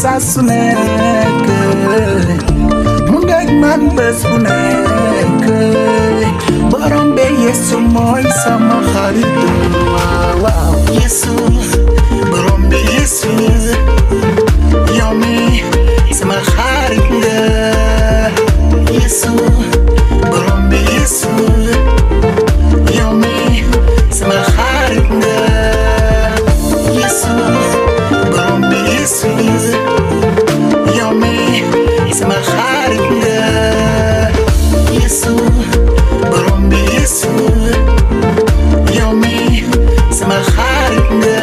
saa su nekk mu ngeeg man bés bu nekk borom be Yesu mooy sama xarit waaw waaw Yesu borom be Yesu yow mi sama xarit nga Yesu borom be Yesu yow mi sama xarit nga Yesu borom be Yesu yow mi sama xarit nga Yesu borom be Yesu yow mi sama xarit nga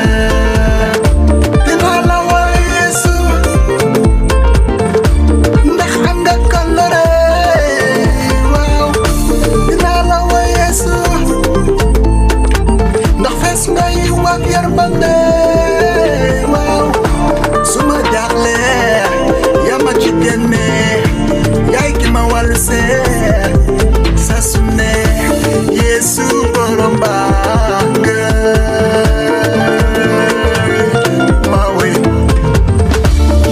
dinaa la woy Yesu ndax am nga kóllëre waaw dinaa la woy Yesu ndax fees nga yiw ak yërmande waaw suma jaaxle yaa ma ci génne yaay ki ma wàllu see saa su ne Yesu borom baax nga ma woy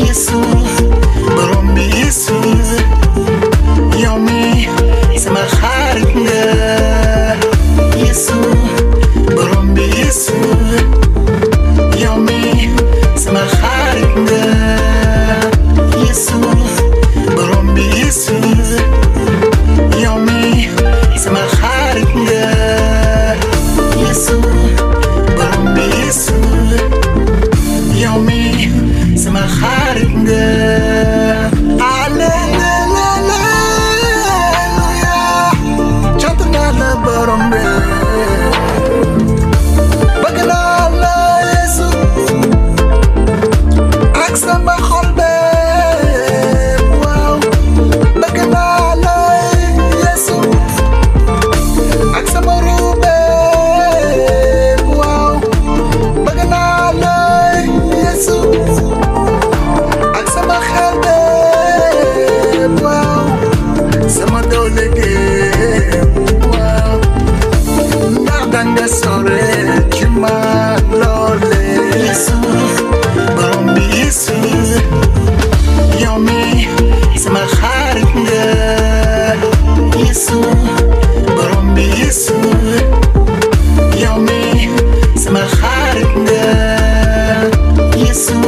Yesu borom bi Yesu yow mi sama xarit nga Yesu borom bi Yesu yow mi sama xarit nga Yesu borom bi Yesu yow mi sama xarit nga Yesu borom bi Yesu yow mi sama xarit nga Alleluia cant naa la borom bi bëgg naa la Yesu ak sama xol be waaw bëgg naa la Yesu ak sama ruu be waaw bëgg naa la Yesu ak sama xel be waaw sama doole ge waaw ndax danga sore ci man loole Yesu borom bi Yesu yow mi sama xarit nga Yesu borom bi Yesu yow mi sama xarit nga Yesu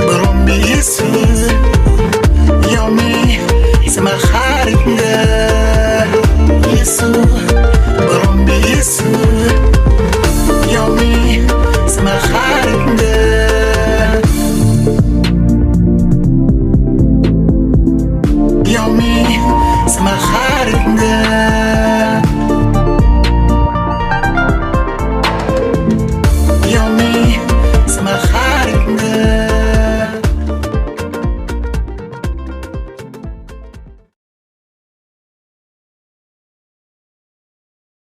borom bi Yesu yow mi sama xarit nga Yesu borom bi Yesu yow mi sama xarit nga yow mi sama xarit nga